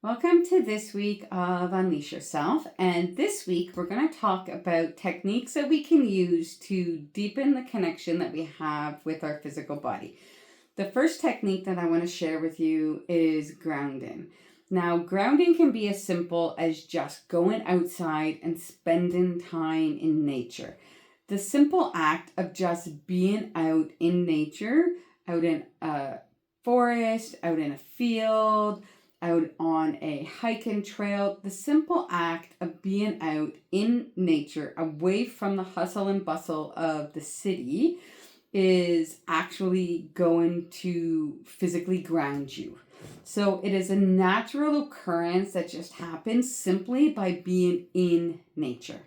Welcome to this week of Unleash Yourself. And this week we're going to talk about techniques that we can use to deepen the connection that we have with our physical body. The first technique that I want to share with you is grounding. Now, grounding can be as simple as just going outside and spending time in nature. The simple act of just being out in nature, out in a forest, out in a field, out on a hiking trail, the simple act of being out in nature, away from the hustle and bustle of the city, is actually going to physically ground you. So it is a natural occurrence that just happens simply by being in nature.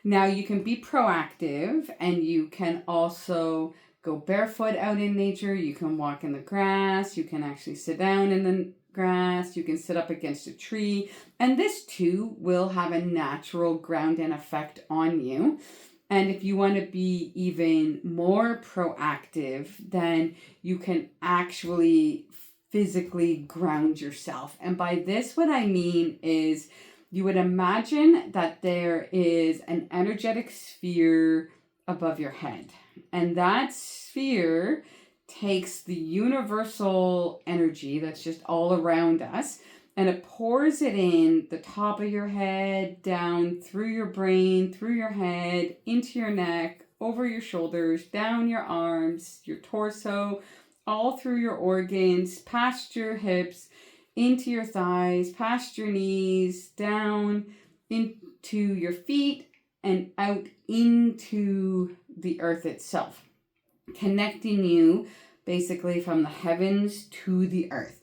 Now you can be proactive and you can also go barefoot out in nature. You can walk in the grass. You can actually sit down in the grass. You can sit up against a tree. And this too will have a natural grounding effect on you. And if you want to be even more proactive, then you can actually physically ground yourself. And by this, what I mean is you would imagine that there is an energetic sphere above your head. And that sphere takes the universal energy that's just all around us and it pours it in the top of your head, down through your brain, through your head, into your neck, over your shoulders, down your arms, your torso, all through your organs, past your hips, into your thighs, past your knees, down into your feet, and out into the earth itself, connecting you basically from the heavens to the earth.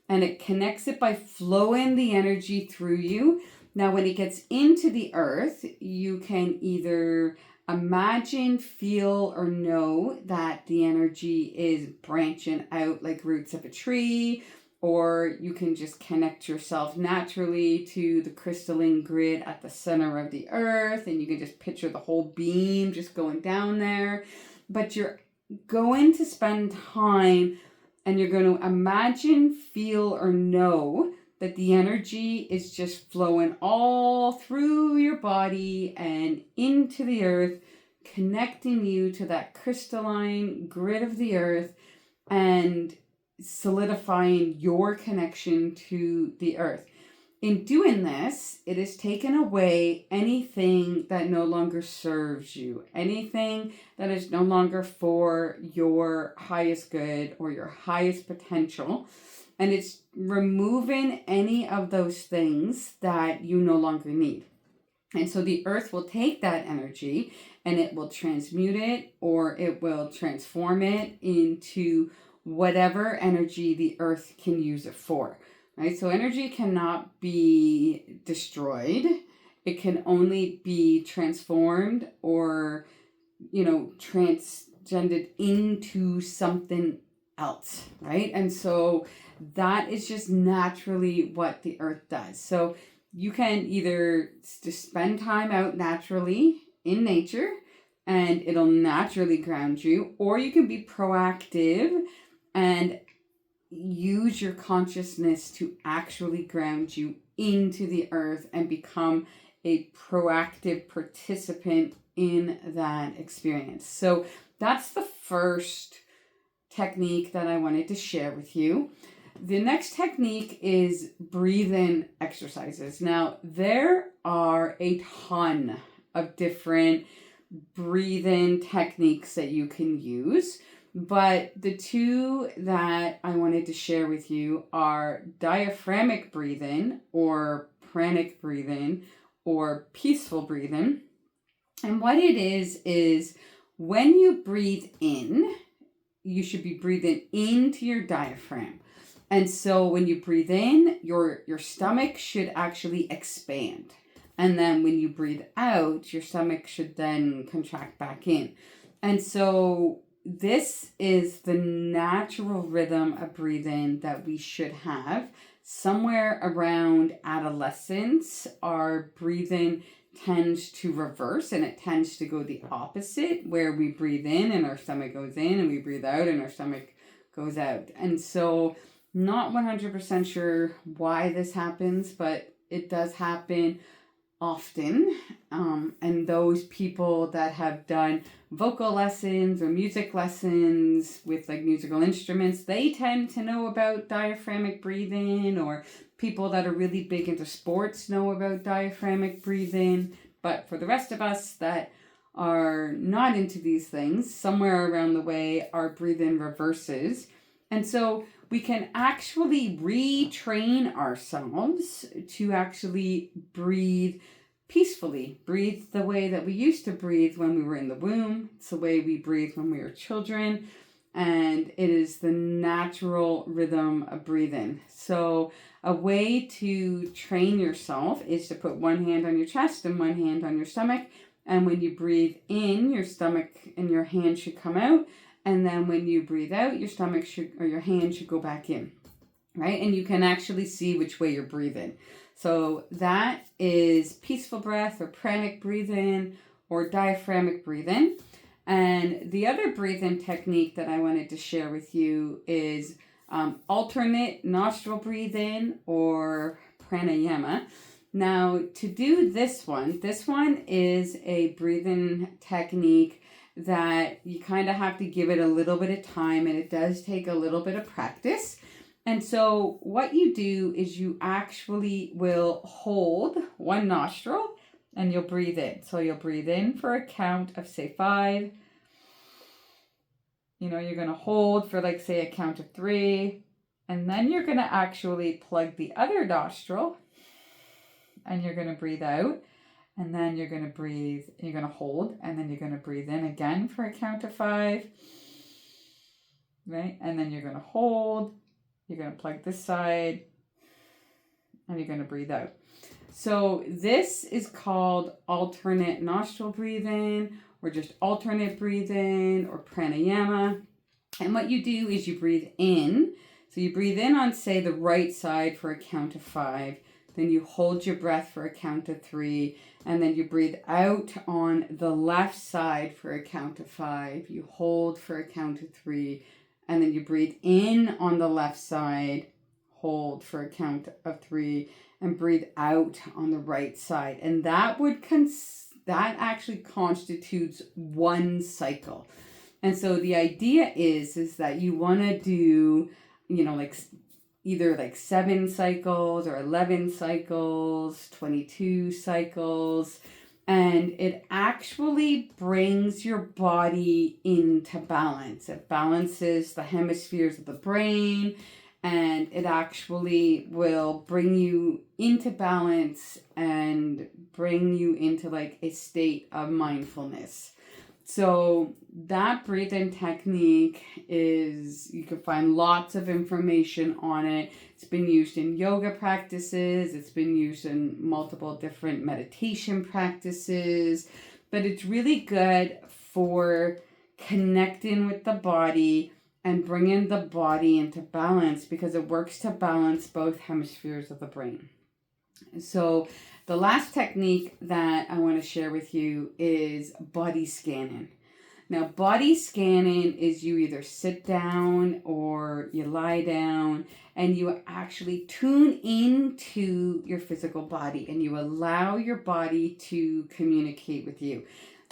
And it connects it by flowing the energy through you. Now, when it gets into the earth, you can either imagine, feel, or know that the energy is branching out like roots of a tree, or you can just connect yourself naturally to the crystalline grid at the center of the earth, and you can just picture the whole beam just going down there. But you're going to spend time and you're going to imagine, feel, or know that the energy is just flowing all through your body and into the earth, connecting you to that crystalline grid of the earth and solidifying your connection to the earth. In doing this, it has taken away anything that no longer serves you, anything that is no longer for your highest good or your highest potential. And it's removing any of those things that you no longer need. And so the earth will take that energy and it will transmute it or it will transform it into whatever energy the earth can use it for. Right? So energy cannot be destroyed. It can only be transformed or, transcended into something else, right? And so that is just naturally what the earth does. So you can either just spend time out naturally in nature and it'll naturally ground you, or you can be proactive and use your consciousness to actually ground you into the earth and become a proactive participant in that experience. So that's the first technique that I wanted to share with you. The next technique is breathing exercises. Now, there are a ton of different breathing techniques that you can use. But the two that I wanted to share with you are diaphragmic breathing or pranic breathing or peaceful breathing. And what it is when you breathe in, you should be breathing into your diaphragm. And so when you breathe in, your stomach should actually expand. And then when you breathe out, your stomach should then contract back in. And so this is the natural rhythm of breathing that we should have. Somewhere around adolescence, our breathing tends to reverse and it tends to go the opposite, where we breathe in and our stomach goes in and we breathe out and our stomach goes out. And so Not 100% sure why this happens, but it does happen often. And those people that have done vocal lessons or music lessons with like musical instruments, they tend to know about diaphragmatic breathing, or people that are really big into sports know about diaphragmatic breathing. But for the rest of us that are not into these things, somewhere around the way our breathing reverses. And so we can actually retrain ourselves to actually breathe peacefully. Breathe the way that we used to breathe when we were in the womb. It's the way we breathe when we were children. And it is the natural rhythm of breathing. So a way to train yourself is to put one hand on your chest and one hand on your stomach. And when you breathe in, your stomach and your hand should come out. And then when you breathe out, your stomach should, or your hand should go back in, right? And you can actually see which way you're breathing. So that is peaceful breath or pranic breathing or diaphragmatic breathing. And the other breathing technique that I wanted to share with you is alternate nostril breathing or pranayama. Now, to do this one is a breathing technique that you kind of have to give it a little bit of time, and it does take a little bit of practice. And so what you do is you actually will hold one nostril and you'll breathe in. So you'll breathe in for a count of say 5. You're going to hold for like say a count of 3. And then you're going to actually plug the other nostril and you're going to breathe out. And then you're going to breathe, you're going to hold, and then you're going to breathe in again for a count of 5. Right? And then you're going to hold, you're going to plug this side, and you're going to breathe out. So this is called alternate nostril breathing, or just alternate breathing, or pranayama. And what you do is you breathe in. So you breathe in on, say, the right side for a count of 5. Then you hold your breath for a count of 3. And then you breathe out on the left side for a count of 5. You hold for a count of 3. And then you breathe in on the left side, hold for a count of 3, and breathe out on the right side. And that that actually constitutes one cycle. And so the idea is that you want to do, like either like 7 cycles or 11 cycles, 22 cycles, and it actually brings your body into balance. It balances the hemispheres of the brain, and it actually will bring you into balance and bring you into like a state of mindfulness. So that breathing technique you can find lots of information on it. It's been used in yoga practices. It's been used in multiple different meditation practices. But it's really good for connecting with the body and bringing the body into balance, because it works to balance both hemispheres of the brain. So the last technique that I want to share with you is body scanning. Now, body scanning is you either sit down or you lie down and you actually tune into your physical body and you allow your body to communicate with you.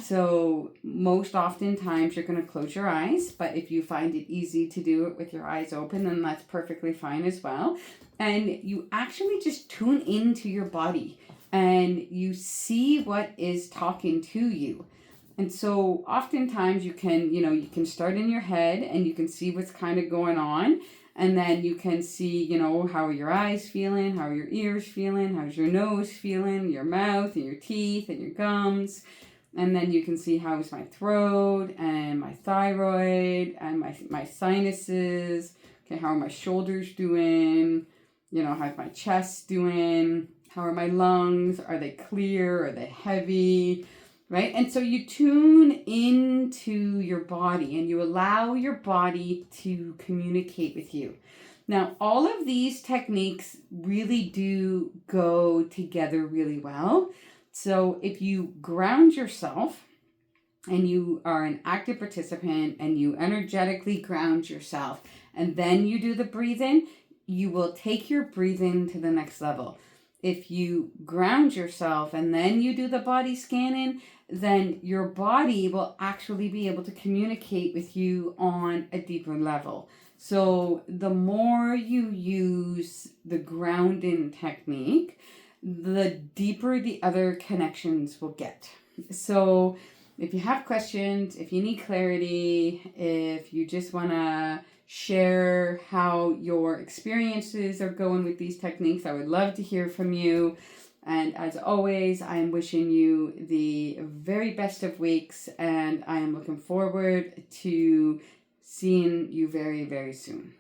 So most oftentimes you're going to close your eyes, but if you find it easy to do it with your eyes open, then that's perfectly fine as well. And you actually just tune into your body and you see what is talking to you. And so oftentimes you can start in your head and you can see what's kind of going on. And then you can see, how are your eyes feeling? How are your ears feeling? How's your nose feeling? Your mouth and your teeth and your gums. And then you can see how's my throat and my thyroid and my sinuses. Okay, how are my shoulders doing? How's my chest doing? How are my lungs? Are they clear? Are they heavy? Right? And so you tune into your body and you allow your body to communicate with you. Now, all of these techniques really do go together really well. So if you ground yourself and you are an active participant and you energetically ground yourself and then you do the breathing, you will take your breathing to the next level. If you ground yourself and then you do the body scanning, then your body will actually be able to communicate with you on a deeper level. So the more you use the grounding technique, the deeper the other connections will get. So if you have questions, if you need clarity, if you just want to share how your experiences are going with these techniques, I would love to hear from you. And as always, I am wishing you the very best of weeks, and I am looking forward to seeing you very, very soon.